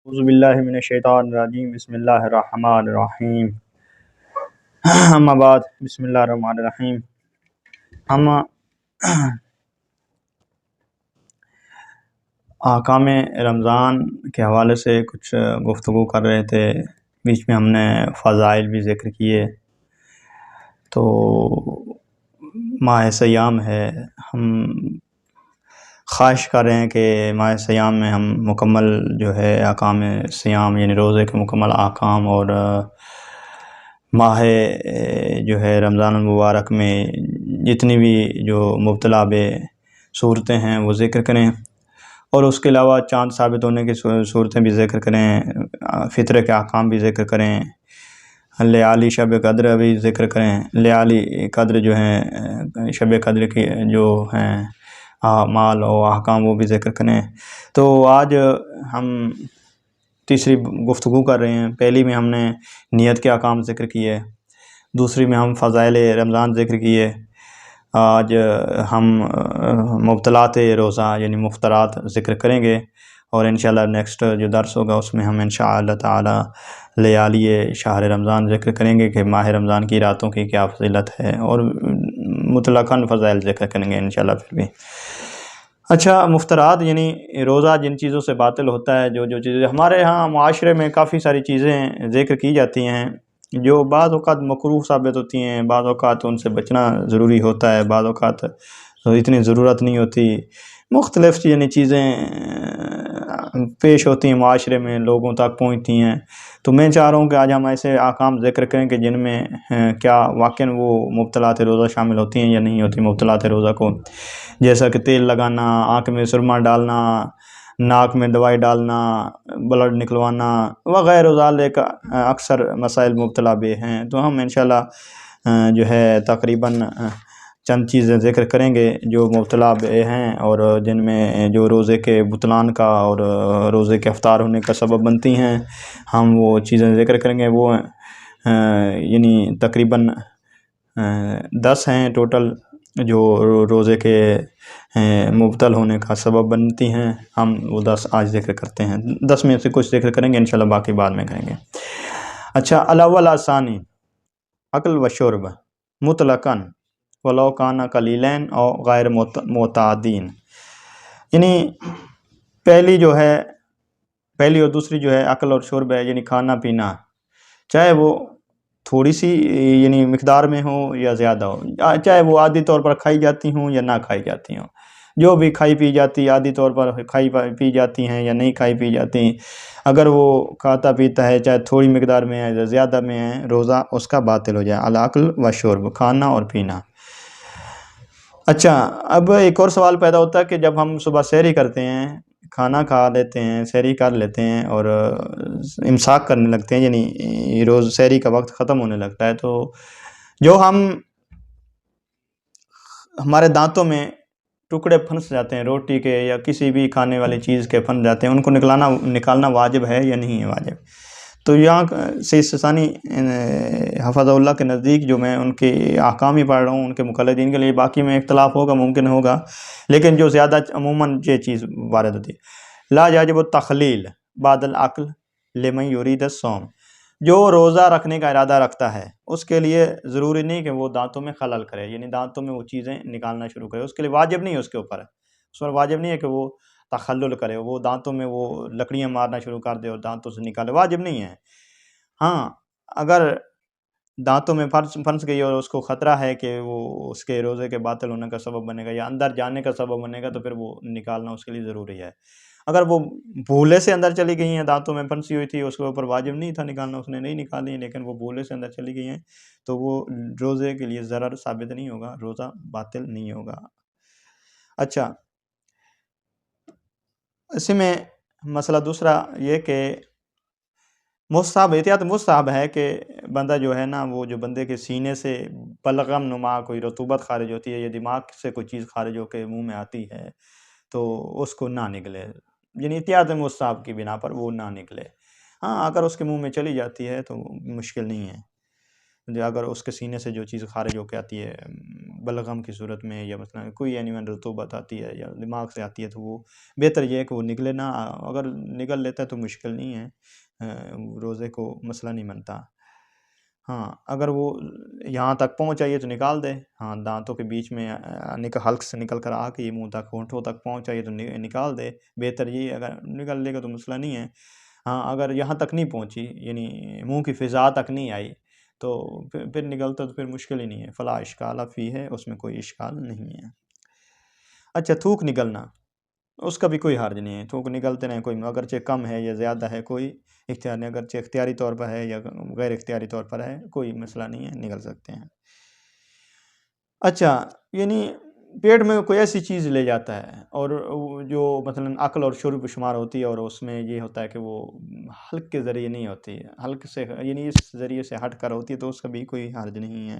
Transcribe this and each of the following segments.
اعوذ باللہ من الشیطان الرجیم بسم اللہ الرحمن الرحیم اما بعد بسم اللہ الرحمن الرحیم ہم احکام رمضان کے حوالے سے کچھ گفتگو کر رہے تھے، بیچ میں ہم نے فضائل بھی ذکر کیے۔ تو ماہ سیام ہے، ہم خواہش کر رہے ہیں کہ ماہ سیام میں ہم مکمل جو ہے احکام سیام یعنی روزے کے مکمل احکام اور ماہ جو ہے رمضان المبارک میں جتنی بھی جو مبتلا بے صورتیں ہیں وہ ذکر کریں، اور اس کے علاوہ چاند ثابت ہونے کی صورتیں بھی ذکر کریں، فطرے کے احکام بھی ذکر کریں، لیالی شب قدر بھی ذکر کریں، لیالی قدر جو ہیں شب قدر کی جو ہیں اعمال و احکام وہ بھی ذکر کریں۔ تو آج ہم تیسری گفتگو کر رہے ہیں۔ پہلی میں ہم نے نیت کے احکام ذکر کیے، دوسری میں ہم فضائل رمضان ذکر کیے، آج ہم مبطلات روزہ یعنی مفطرات ذکر کریں گے، اور انشاءاللہ نیکسٹ جو درس ہوگا اس میں ہم انشاءاللہ تعالی لیالی شہر رمضان ذکر کریں گے کہ ماہ رمضان کی راتوں کی کیا فضیلت ہے، اور مطلقاً فضائل ذکر کریں گے انشاءاللہ پھر بھی۔ اچھا، مفطرات یعنی روزہ جن چیزوں سے باطل ہوتا ہے، جو چیزیں ہمارے ہاں معاشرے میں کافی ساری چیزیں ذکر کی جاتی ہیں جو بعض اوقات مکروہ ثابت ہوتی ہیں، بعض اوقات ان سے بچنا ضروری ہوتا ہے، بعض اوقات اتنی ضرورت نہیں ہوتی، مختلف یعنی چیزیں پیش ہوتی ہیں معاشرے میں، لوگوں تک پہنچتی ہیں۔ تو میں چاہ رہا ہوں کہ آج ہم ایسے احکام ذکر کریں کہ جن میں کیا واقعاً وہ مبطلات روزہ شامل ہوتی ہیں یا نہیں ہوتی مبطلات روزہ کو، جیسا کہ تیل لگانا، آنکھ میں سرما ڈالنا، ناک میں دوائی ڈالنا، بلڈ نکلوانا وغیرہ ذالک اکثر مسائل مبتلا بے ہیں۔ تو ہم انشاءاللہ جو ہے تقریباً چند چیزیں ذکر کریں گے جو مبتلا بے ہیں، اور جن میں جو روزے کے بطلان کا اور روزے کے افطار ہونے کا سبب بنتی ہیں، ہم وہ چیزیں ذکر کریں گے۔ وہ یعنی تقریباً 10 ہیں ٹوٹل جو روزے کے مبتل ہونے کا سبب بنتی ہیں، ہم وہ 10 آج ذکر کرتے ہیں۔ 10 میں سے کچھ ذکر کریں گے انشاءاللہ، باقی بعد میں کریں گے۔ اچھا، الاول ثانی اکل و شرب مطلقاً ولو کان قلیلین او غیر معتادین، یعنی پہلی اور دوسری جو ہے عقل اور شرب ہے، یعنی کھانا پینا، چاہے وہ تھوڑی سی یعنی مقدار میں ہو یا زیادہ ہو، چاہے وہ عادی طور پر کھائی جاتی ہوں یا نہ کھائی جاتی ہوں، جو بھی کھائی پی جاتی عادی طور پر کھائی پی جاتی ہیں یا نہیں کھائی پی جاتی، اگر وہ کھاتا پیتا ہے چاہے تھوڑی مقدار میں ہے یا زیادہ میں ہے، روزہ اس کا باطل ہو جائے۔ العقل و شرب، کھانا اور پینا۔ اچھا، اب ایک اور سوال پیدا ہوتا ہے کہ جب ہم صبح سحری کرتے ہیں، کھانا کھا لیتے ہیں، سحری کر لیتے ہیں اور امساک کرنے لگتے ہیں، یعنی روز سحری کا وقت ختم ہونے لگتا ہے، تو جو ہمارے دانتوں میں ٹکڑے پھنس جاتے ہیں روٹی کے یا کسی بھی کھانے والی چیز کے پھنس جاتے ہیں، ان کو نکالنا واجب ہے یا نہیں ہے واجب؟ تو یہاں سے ثانی حفظ اللہ کے نزدیک جو میں ان کے احکام ہی پڑھ رہا ہوں، ان کے مقلدین کے لیے باقی میں اختلاف ہوگا، ممکن ہوگا، لیکن جو زیادہ عموماً یہ چیز وارد ہوتی ہے، لا یجب التخلیل بعد العقل لمن یرید الصوم، جو روزہ رکھنے کا ارادہ رکھتا ہے اس کے لیے ضروری نہیں کہ وہ دانتوں میں خلل کرے، یعنی دانتوں میں وہ چیزیں نکالنا شروع کرے، اس کے لیے واجب نہیں ہے، اس کے اوپر اس پر واجب نہیں ہے کہ وہ تخلل کرے، وہ دانتوں میں وہ لکڑیاں مارنا شروع کر دے اور دانتوں سے نکالے، واجب نہیں ہے۔ ہاں، اگر دانتوں میں پھنس گئی اور اس کو خطرہ ہے کہ وہ اس کے روزے کے باطل ہونے کا سبب بنے گا یا اندر جانے کا سبب بنے گا، تو پھر وہ نکالنا اس کے لیے ضروری ہے۔ اگر وہ بھولے سے اندر چلی گئی ہیں، دانتوں میں پھنسی ہوئی تھی، اس کے اوپر واجب نہیں تھا نکالنا، اس نے نہیں نکالی، لیکن وہ بھولے سے اندر چلی گئی ہیں، تو وہ روزے کے لیے ضرر ثابت نہیں ہوگا، روزہ باطل نہیں ہوگا۔ اچھا، اسی میں مسئلہ دوسرا یہ کہ مستحب احتیاط مستحب ہے کہ بندہ جو ہے نا، وہ جو بندے کے سینے سے بلغم نما کوئی رطوبت خارج ہوتی ہے یا دماغ سے کوئی چیز خارج ہو کے منہ میں آتی ہے، تو اس کو نہ نکلے، یعنی احتیاط مستحب کی بنا پر وہ نہ نکلے۔ ہاں، اگر اس کے منہ میں چلی جاتی ہے تو مشکل نہیں ہے، اگر اس کے سینے سے جو چیز خارج ہو کے آتی ہے بلغم کی صورت میں، یا مثلا کوئی اینیون رطوبت آتی ہے یا دماغ سے آتی ہے، تو وہ بہتر یہ ہے کہ وہ نکلے نہ. اگر نکل لیتا ہے تو مشکل نہیں ہے، روزے کو مسئلہ نہیں بنتا. ہاں اگر وہ یہاں تک پہنچ جائے تو نکال دے، ہاں دانتوں کے بیچ میں حلق سے نکل کر آ کے یہ منہ تک ہونٹوں تک پہنچ جائے تو نکال دے، بہتر یہ. اگر نکل لے گا تو مسئلہ نہیں ہے. ہاں اگر یہاں تک نہیں پہنچی، یعنی منہ کی فضا تک نہیں آئی، تو پھر نکلتا تو پھر مشکل ہی نہیں ہے. فلا اشکال فی ہے، اس میں کوئی اشکال نہیں ہے. اچھا تھوک نکلنا، اس کا بھی کوئی حرج نہیں ہے. تھوک نکلتے رہیں، کوئی اگرچہ کم ہے یا زیادہ ہے کوئی اختیار نہیں. اگرچہ اختیاری طور پر ہے یا غیر اختیاری طور پر ہے، کوئی مسئلہ نہیں ہے، نکل سکتے ہیں. اچھا یعنی پیٹ میں کوئی ایسی چیز لے جاتا ہے اور جو مثلا عقل اور شرب شمار ہوتی ہے، اور اس میں یہ ہوتا ہے کہ وہ حلق کے ذریعے نہیں ہوتی، حلق سے یعنی اس ذریعے سے ہٹ کر ہوتی ہے، تو اس کا بھی کوئی حرج نہیں ہے.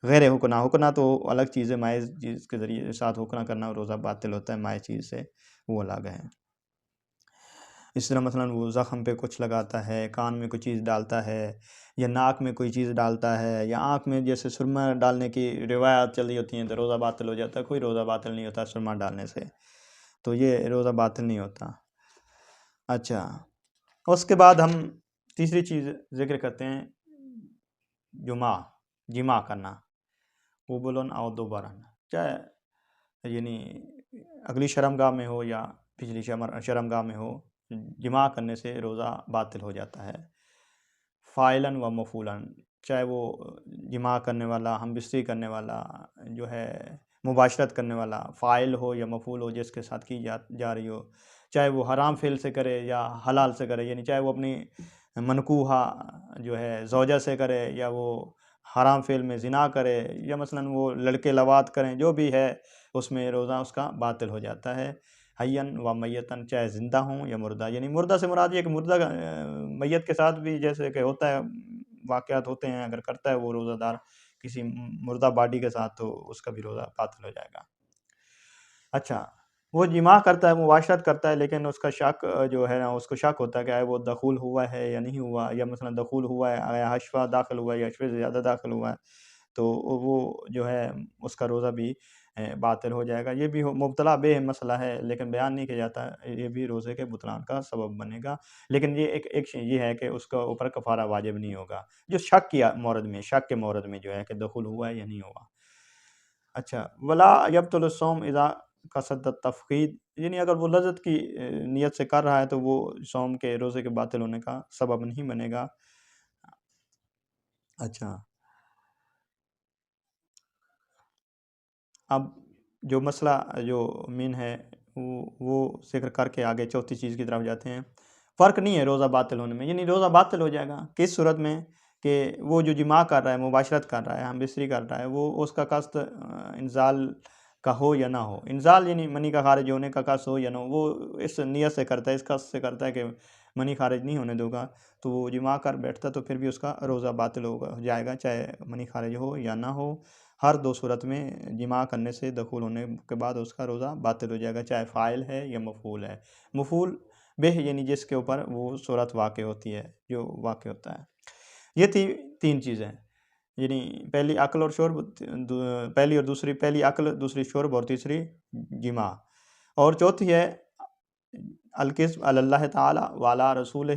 غیر حکنا تو الگ چیز ہے، مائع چیز کے ذریعے ساتھ حکنا کرنا روزہ باطل ہوتا ہے، مائع چیز سے وہ الگ ہے. اس طرح مثلا وہ زخم پہ کچھ لگاتا ہے، کان میں کوئی چیز ڈالتا ہے، یا ناک میں کوئی چیز ڈالتا ہے، یا آنکھ میں جیسے سرما ڈالنے کی روایات چلی ہوتی ہیں تو روزہ باطل ہو جاتا ہے. کوئی روزہ باطل نہیں ہوتا سرما ڈالنے سے، تو یہ روزہ باطل نہیں ہوتا. اچھا اس کے بعد ہم تیسری چیز ذکر کرتے ہیں، جمع کرنا. قبلن او دوبرن، چاہے یعنی اگلی شرمگاہ میں ہو یا پچھلی شرمگاہ میں ہو، جمع کرنے سے روزہ باطل ہو جاتا ہے. فاعلاً و مفعولاً، چاہے وہ جمع کرنے والا، ہم بستری کرنے والا، جو ہے مباشرت کرنے والا فاعل ہو یا مفعول ہو جس کے ساتھ کی جا رہی ہو، چاہے وہ حرام فعل سے کرے یا حلال سے کرے، یعنی چاہے وہ اپنی منکوحہ جو ہے زوجہ سے کرے، یا وہ حرام فعل میں زنا کرے، یا مثلا وہ لڑکے لواط کریں، جو بھی ہے اس میں روزہ اس کا باطل ہو جاتا ہے. حیاً و میتاً، چاہے زندہ ہوں یا مردہ. یعنی مردہ سے مراد یہ کہ مردہ میت کے ساتھ بھی جیسے کہ ہوتا ہے، واقعات ہوتے ہیں، اگر کرتا ہے وہ روزہ دار کسی مردہ باڈی کے ساتھ، تو اس کا بھی روزہ باطل ہو جائے گا. اچھا وہ جماع کرتا ہے، مباشرت کرتا ہے، لیکن اس کا شک جو ہے نا، اس کو شک ہوتا ہے کہ وہ دخول ہوا ہے یا نہیں ہوا، یا مثلا دخول ہوا ہے یا حشفہ داخل ہوا ہے یا حشفے سے زیادہ داخل ہوا ہے، تو وہ جو ہے اس کا روزہ بھی باطل ہو جائے گا. یہ بھی مبتلا بے مسئلہ ہے، لیکن بیان نہیں کیا جاتا. یہ بھی روزے کے بطلان کا سبب بنے گا، لیکن یہ ایک یہ ہے کہ اس کا اوپر کفارہ واجب نہیں ہوگا، جو شک کے مورد میں جو ہے کہ دخول ہوا ہے یا نہیں ہوا. اچھا ولا یبطل الصوم اذا قصد التفقید، یعنی اگر وہ لذت کی نیت سے کر رہا ہے تو وہ صوم کے روزے کے باطل ہونے کا سبب نہیں بنے گا. اچھا اب جو مسئلہ جو مین ہے وہ ذکر کر کے آگے چوتھی چیز کی طرف جاتے ہیں. فرق نہیں ہے روزہ باطل ہونے میں، یعنی روزہ باطل ہو جائے گا کس صورت میں کہ وہ جو جماع کر رہا ہے، مباشرت کر رہا ہے، ہم بستری کر رہا ہے، وہ اس کا قصد انزال کا ہو یا نہ ہو. انزال یعنی منی کا خارج ہونے کا قصد ہو یا نہ ہو، وہ اس نیت سے کرتا ہے، اس قصد سے کرتا ہے کہ منی خارج نہیں ہونے دوں گا، تو وہ جماع کر بیٹھتا تو پھر بھی اس کا روزہ باطل ہو جائے گا، چاہے منی خارج ہو یا نہ ہو. ہر دو صورت میں جماع کرنے سے دخول ہونے کے بعد اس کا روزہ باطل ہو جائے گا، چاہے فاعل ہے یا مفعول ہے. مفعول بہ یعنی جس کے اوپر وہ صورت واقع ہوتی ہے، جو واقع ہوتا ہے. یہ تین چیزیں، یعنی پہلی عقل اور شرب، پہلی عقل، دوسری شرب، اور تیسری جماع. اور چوتھی ہے الکذب علی اللہ تعالی وعلی رسولہ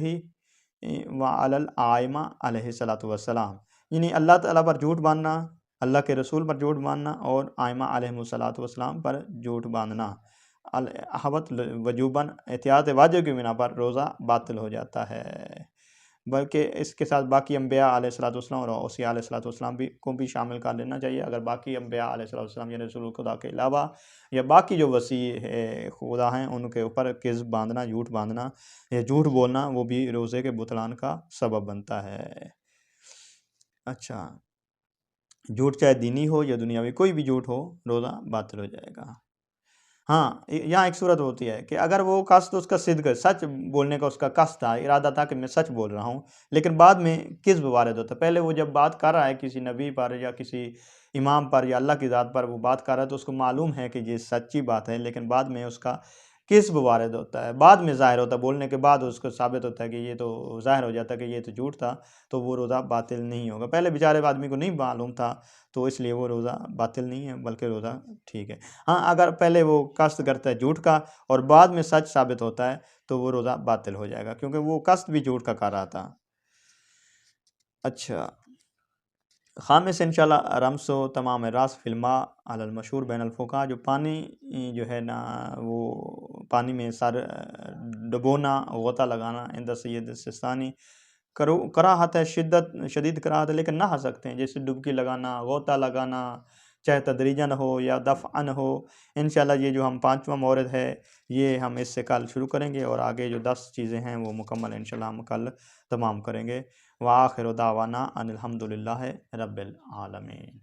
وعلی الائمہ علیہ الصلاۃ والسلام، یعنی اللہ تعالیٰ پر جھوٹ باندھنا، اللہ کے رسول پر جھوٹ باندھنا، اور ائمہ علیہ الصلاۃ والسلام پر جھوٹ باندھنا. الحبت وجوباً، احتیاط واجب کی بنا پر روزہ باطل ہو جاتا ہے. بلکہ اس کے ساتھ باقی انبیاء علیہ الصلاۃ والسلام اور اوصیاء علیہ الصلاۃ والسلام کو بھی شامل کر لینا چاہیے. اگر باقی انبیاء علیہ الصلاۃ والسلام یعنی رسول خدا کے علاوہ یا باقی جو وسیع خدا ہیں ان کے اوپر کذب باندھنا، جھوٹ باندھنا یا جھوٹ بولنا، وہ بھی روزے کے بطلان کا سبب بنتا ہے. اچھا جھوٹ چاہے دینی ہو یا دنیاوی، کوئی بھی جھوٹ ہو، روزہ باطل ہو جائے گا. ہاں یہاں ایک صورت ہوتی ہے کہ اگر وہ قصد اس کا صدق، سچ بولنے کا اس کا قصد تھا، ارادہ تھا کہ میں سچ بول رہا ہوں، لیکن بعد میں کذب وارد ہوتا ہے. پہلے وہ جب بات کر رہا ہے کسی نبی پر یا کسی امام پر یا اللہ کی ذات پر وہ بات کر رہا ہے، تو اس کو معلوم ہے کہ یہ سچی بات ہے، لیکن بعد میں اس کا کسب وارد ہوتا ہے، بعد میں ظاہر ہوتا ہے، بولنے کے بعد اس کو ثابت ہوتا ہے کہ یہ تو ظاہر ہو جاتا ہے کہ یہ تو جھوٹ تھا، تو وہ روزہ باطل نہیں ہوگا۔ پہلے بیچارے آدمی کو نہیں معلوم تھا تو اس لیے وہ روزہ باطل نہیں ہے بلکہ روزہ ٹھیک ہے۔ ہاں اگر پہلے وہ قصد کرتا ہے جھوٹ کا اور بعد میں سچ ثابت ہوتا ہے تو وہ روزہ باطل ہو جائے گا، کیونکہ وہ قصد بھی جھوٹ کا کر رہا تھا۔ اچھا، خامس انشاءاللہ رمس و تمام راس فی الماء علی المشہور بین الفقہا، جو پانی جو ہے نا وہ پانی میں سر ڈبونا، غوطہ لگانا، عند سید السیستانی کراہت ہے، شدید کراہت ہے، لیکن نہا سکتے ہیں، جیسے ڈبکی لگانا، غوطہ لگانا، چاہے تدریجاً ہو یا دفعاً ہو۔ انشاءاللہ یہ جو ہم 5واں مورد ہے یہ ہم اس سے کل شروع کریں گے، اور آگے جو 10 چیزیں ہیں وہ مکمل انشاءاللہ ہم کل تمام کریں گے۔ وآخر دعوانا ان الحمد للہ رب العالمین۔